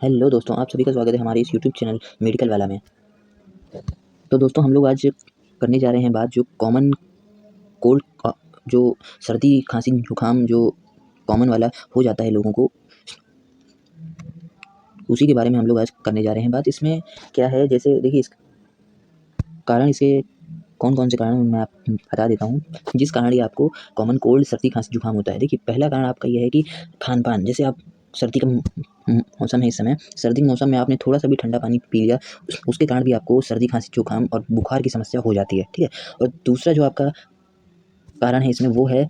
Hello दोस्तों, आप सभी का स्वागत है हमारे इस यूट्यूब चैनल मेडिकल वाला में। तो दोस्तों हम लोग आज करने जा रहे हैं बात जो कॉमन कोल्ड जो सर्दी खांसी जुकाम जो कॉमन वाला हो जाता है लोगों को, उसी के बारे में हम लोग आज करने जा रहे हैं बात। इसमें क्या है, जैसे देखिए इस कारण, इसके कौन कौन से कारण मैं आप बता देता हूँ जिस कारण ये आपको कॉमन कोल्ड सर्दी खांसी जुकाम होता है। देखिए पहला कारण आपका ये है कि खान पान, जैसे आप सर्दी का मौसम है, इस समय सर्दी के मौसम में आपने थोड़ा सा भी ठंडा पानी पी लिया, उसके कारण भी आपको सर्दी खांसी जुकाम और बुखार की समस्या हो जाती है, ठीक है। और दूसरा जो आपका कारण है इसमें वो है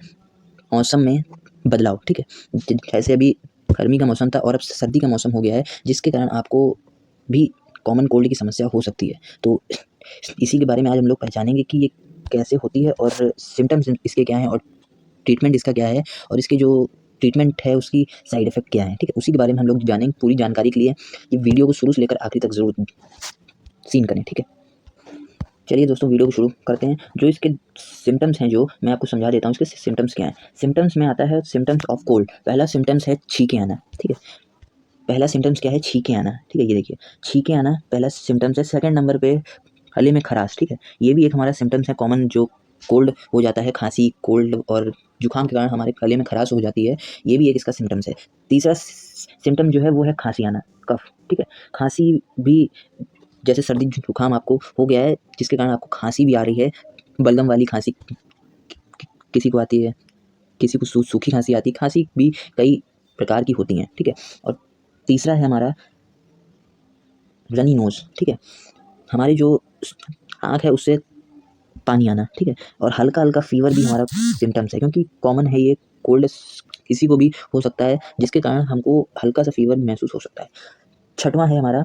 मौसम में बदलाव, ठीक है। जैसे अभी गर्मी का मौसम था और अब सर्दी का मौसम हो गया है, जिसके कारण आपको भी कॉमन कोल्ड की समस्या हो सकती है। तो इसी के बारे में आज हम लोग पहचानेंगे कि ये कैसे होती है और सिम्टम्स इसके क्या हैं और ट्रीटमेंट इसका क्या है और इसके जो ट्रीटमेंट है उसकी साइड इफेक्ट क्या है, ठीक है। उसी के बारे में हम लोग जानेंगे। पूरी जानकारी के लिए ये वीडियो को शुरू से लेकर आखिरी तक जरूर सीन करें, ठीक है। चलिए दोस्तों वीडियो को शुरू करते हैं। जो इसके सिम्टम्स हैं जो मैं आपको समझा देता हूँ, इसके सिम्टम्स क्या हैं। सिम्टम्स में आता है सिम्टम्स ऑफ कोल्ड। पहला सिम्टम्स है छींके आना, ठीक है। पहला सिम्टम्स क्या है? छींके आना, ठीक है। ये देखिए छींके आना पहला सिम्टम्स है। सेकंड नंबर पे गले में खराश, ठीक है। ये भी एक हमारा सिम्टम्स है कॉमन, जो कोल्ड हो जाता है, खांसी कोल्ड और जुकाम के कारण हमारे गले में खराश हो जाती है, ये भी एक इसका सिम्टम्स है। तीसरा सिम्टम जो है वो है खांसी आना, कफ, ठीक है। खांसी भी, जैसे सर्दी जुकाम आपको हो गया है जिसके कारण आपको खांसी भी आ रही है, बलगम वाली खांसी किसी को आती है, किसी को सूखी खांसी आती है। खांसी भी कई प्रकार की होती हैं, ठीक है। और तीसरा है हमारा रनी नोज, ठीक है। हमारी जो आँख है उससे पानी आना, ठीक है। और हल्का हल्का फीवर भी हमारा सिम्टम्स है, क्योंकि कॉमन है ये कोल्ड, किसी को भी हो सकता है, जिसके कारण हमको हल्का सा फीवर महसूस हो सकता है। छठवां है हमारा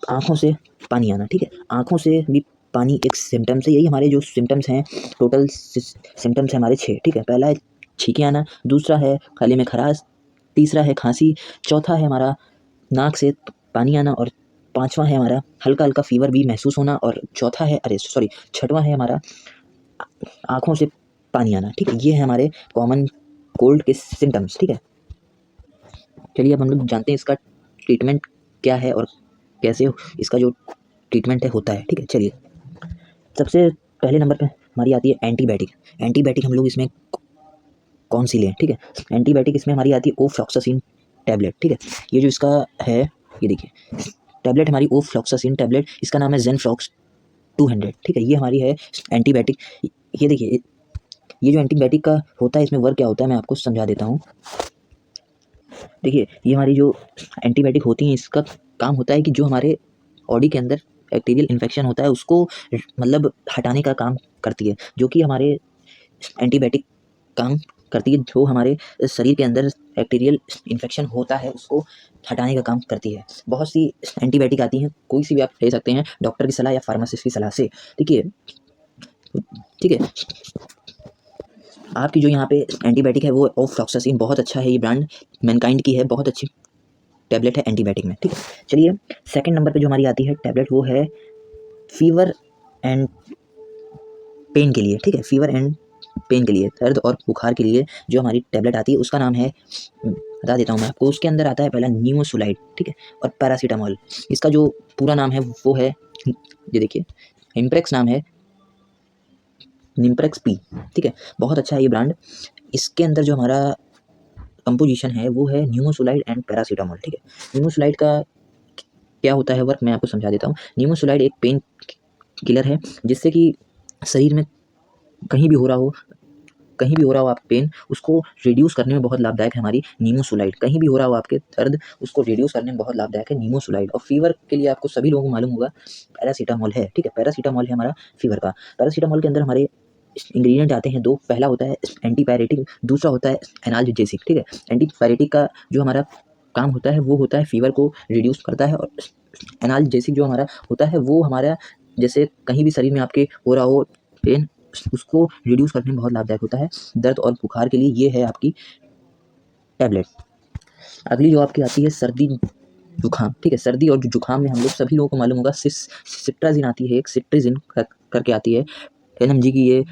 आँखों से पानी आना, ठीक है। आँखों से भी पानी एक सिम्टम्स है। यही हमारे जो सिम्टम्स हैं, टोटल सिम्टम्स हैं हमारे 6, ठीक है। पहला है छींके आना, दूसरा है गले में खराश, तीसरा है खांसी, चौथा है हमारा नाक से पानी आना, और पांचवा है हमारा हल्का हल्का फीवर भी महसूस होना, और चौथा है, अरे सॉरी, छठवां है हमारा आँखों से पानी आना, ठीक है। ये है हमारे कॉमन कोल्ड के सिम्टम्स, ठीक है। चलिए अब हम लोग जानते हैं इसका ट्रीटमेंट क्या है और कैसे इसका जो ट्रीटमेंट है होता है, ठीक है। चलिए सबसे पहले नंबर पे हमारी आती है एंटीबायोटिक। एंटीबायोटिक हम लोग इसमें कौन सी लें, ठीक है। एंटीबायोटिक इसमें हमारी आती है ओफ्लॉक्सासिन टैबलेट, ठीक है। ये जो इसका है, ये देखिए टैबलेट हमारी ओफ्लॉक्सासिन टैबलेट, इसका नाम है ज़ेनफ्लॉक्स 200, ठीक है। ये हमारी है एंटीबायोटिक। ये देखिए ये जो एंटीबायोटिक का होता है, इसमें वर्क क्या होता है मैं आपको समझा देता हूँ। देखिए ये हमारी जो एंटीबायोटिक होती हैं, इसका काम होता है कि जो हमारे बॉडी के अंदर बैक्टीरियल इन्फेक्शन होता है उसको मतलब हटाने का काम करती है, जो कि हमारे एंटीबायोटिक काम करती है। जो हमारे शरीर के अंदर बैक्टीरियल इन्फेक्शन होता है उसको हटाने का काम करती है। बहुत सी एंटीबायोटिक आती हैं, कोई सी भी आप ले सकते हैं डॉक्टर की सलाह या फार्मासिस्ट की सलाह से, ठीक है। ठीक है, आपकी जो यहाँ पे एंटीबायोटिक है वो ओफ्लॉक्सासिन, बहुत अच्छा है, ये ब्रांड मैनकाइंड की है, बहुत अच्छी टैबलेट है एंटीबायोटिक में, ठीक है। चलिए सेकंड नंबर पे जो हमारी आती है टैबलेट वो है फीवर एंड पेन के लिए, ठीक है। फीवर एंड पेन के लिए, दर्द और बुखार के लिए जो हमारी टैबलेट आती है उसका नाम है, बता देता हूँ मैं आपको। उसके अंदर आता है पहला न्यूमोसुलाइड, ठीक है, और पैरासीटामोल। इसका जो पूरा नाम है वो है, ये देखिए इम्प्रेक्स नाम है, निम्प्रेक्स पी, ठीक है। बहुत अच्छा है ये ब्रांड। इसके अंदर जो हमारा कंपोजिशन है वो है न्यूमोसुलाइड एंड पैरासीटामोल, ठीक है। न्यूमोसुलाइड का क्या होता है वर्क, मैं आपको समझा देता हूँ। न्यूमोसुलाइड एक पेन किलर है, जिससे कि शरीर में कहीं भी हो रहा हो, कहीं भी हो रहा हो आप पेन, उसको रिड्यूस करने में बहुत लाभदायक है हमारी नीमोसुलाइड। कहीं भी हो रहा हो आपके दर्द, उसको रिड्यूस करने में बहुत लाभदायक है नीमोसुलाइड। और फीवर के लिए आपको सभी लोगों को मालूम होगा पैरासीटामोल है, ठीक है। पैरासीटामोल है हमारा फीवर का। पैरासीटामोल के अंदर हमारे इंग्रेडिएंट आते हैं दो। पहला होता है एंटीपायरेटिक, दूसरा होता है एनाल्जेसिक, ठीक है। एंटीपायरेटिक का जो हमारा काम होता है वो होता है फीवर को रिड्यूस करता है, और एनाल्जेसिक जो हमारा होता है वो हमारा, जैसे कहीं भी शरीर में आपके हो रहा हो पेन, उसको रिड्यूस करने में बहुत लाभदायक होता है दर्द और बुखार के लिए। ये है आपकी टैबलेट। अगली जो आपकी आती है सर्दी जुकाम, ठीक है। सर्दी और जुकाम में हम लोग सभी लोगों को मालूम होगा सिट्राजिन आती है, एक सिट्राजिन करके आती है, एलएमजी की ये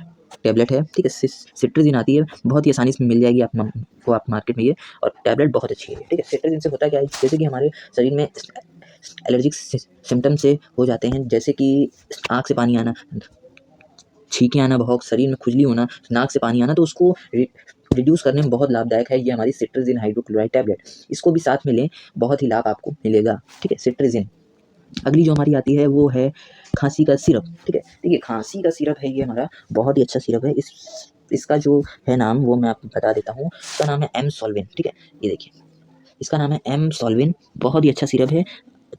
टैबलेट है, ठीक है। सिट्राजिन आती है, बहुत ही आसानी से मिल जाएगी आपको आप मार्केट में ये, और टैबलेट बहुत अच्छी है, ठीक है। सिट्राजिन से होता क्या है, जैसे कि हमारे शरीर में एलर्जिक सिम्टम से हो जाते हैं, जैसे कि आँख से पानी आना, छींकें आना, बहुत शरीर में खुजली होना, नाक से पानी आना, तो उसको रिड्यूस करने में बहुत लाभदायक है ये हमारी सिट्राजिन हाइड्रोक्लोराइड टैबलेट। इसको भी साथ में लें, बहुत ही लाभ आपको मिलेगा, ठीक है, सिट्राजिन। अगली जो हमारी आती है वो है खांसी का सिरप, ठीक है। देखिए खांसी का सिरप है ये हमारा, बहुत ही अच्छा सिरप है। इसका जो है नाम वो मैं आपको बता देता हूँ। इसका नाम है एम-सॉल्विन, ठीक है। ये देखिए इसका नाम है एम-सॉल्विन, बहुत ही अच्छा सिरप है।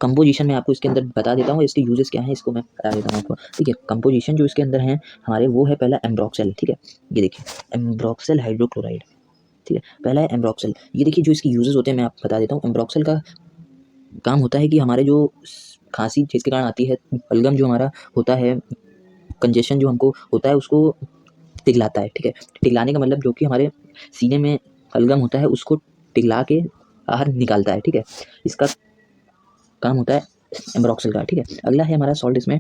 कंपोजिशन में आपको इसके अंदर बता देता हूँ, इसके यूजेस क्या हैं इसको मैं बता देता हूँ आपको, ठीक है। कंपोजिशन जो इसके अंदर है हमारे, वो है पहला एम्ब्रोक्सेल, ठीक है। ये देखिए एम्ब्रोक्सेल हाइड्रोक्लोराइड, ठीक है, पहला है एम्ब्रोक्सेल। ये देखिए जो इसके यूजेस होते हैं मैं आपको बता देता हूँ। एम्ब्रोक्सेल का काम होता है कि हमारे जो खांसी जिसके कारण आती है, बलगम जो हमारा होता है, कंजेशन जो हमको होता है, उसको पिघलाता है, ठीक है। पिघलाने का मतलब जो कि हमारे सीने में बलगम होता है उसको पिघला के बाहर निकालता है, ठीक है। इसका काम होता है एम्ब्रोक्सेल का, ठीक है। अगला है हमारा सॉल्ट इसमें,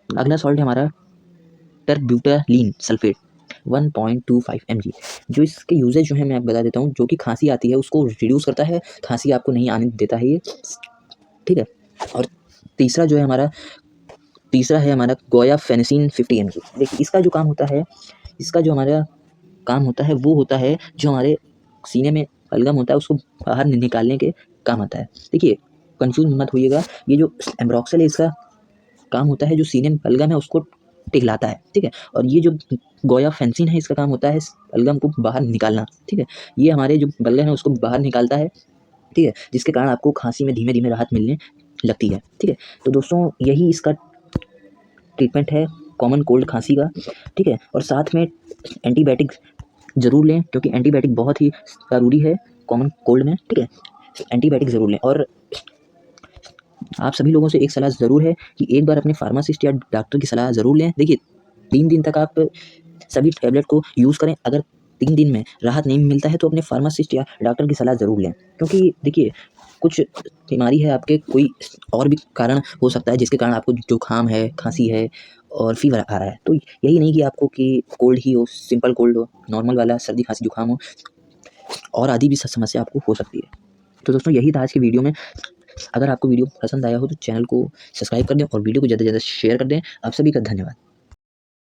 अगला सॉल्ट है हमारा टरब्यूटालीन सल्फेट 1.25 mg। जो इसके यूजेज जो है मैं आपको बता देता हूँ। जो कि खांसी आती है उसको रिड्यूस करता है, खांसी आपको नहीं आने देता है ये, ठीक है। और तीसरा है हमारा गुआयाफेनेसिन 50 mg। देखिए इसका जो काम होता है, इसका जो हमारा काम होता है वो होता है जो हमारे सीने में बलगम होता है उसको बाहर निकालने के काम आता है। देखिए कंफ्यूज मत होइएगा, ये जो एम्ब्रोक्सेल है इसका काम होता है जो सीने में बलगम है उसको पिघलाता है, ठीक है। और ये जो गुआयाफेनेसिन है इसका काम होता है बलगम को बाहर निकालना, ठीक है। ये हमारे जो बलगम है उसको बाहर निकालता है, ठीक है, जिसके कारण आपको खांसी में धीमे धीमे राहत मिलने लगती है, ठीक है। तो दोस्तों यही इसका ट्रीटमेंट है कॉमन कोल्ड खांसी का, ठीक है। और साथ में एंटीबायोटिक ज़रूर लें, क्योंकि एंटीबायोटिक बहुत ही ज़रूरी है कॉमन कोल्ड में, ठीक है। एंटीबायोटिक ज़रूर लें। और आप सभी लोगों से एक सलाह ज़रूर है कि एक बार अपने फार्मासिस्ट या डॉक्टर की सलाह ज़रूर लें। देखिए 3 दिन तक आप सभी टैबलेट को यूज़ करें, अगर 3 दिन में राहत नहीं मिलता है तो अपने फार्मासिस्ट या डॉक्टर की सलाह ज़रूर लें, क्योंकि देखिए कुछ बीमारी है आपके, कोई और भी कारण हो सकता है जिसके कारण आपको जुकाम है, खांसी है और फीवर आ रहा है। तो यही नहीं कि आपको कि कोल्ड ही हो, सिंपल कोल्ड हो, नॉर्मल वाला सर्दी खांसी जुकाम हो, और आदि भी समस्या आपको हो सकती है। तो दोस्तों यही था आज की वीडियो में। अगर आपको वीडियो पसंद आया हो तो चैनल को सब्सक्राइब कर दें और वीडियो को ज़्यादा से ज़्यादा शेयर कर दें। आप सभी का धन्यवाद।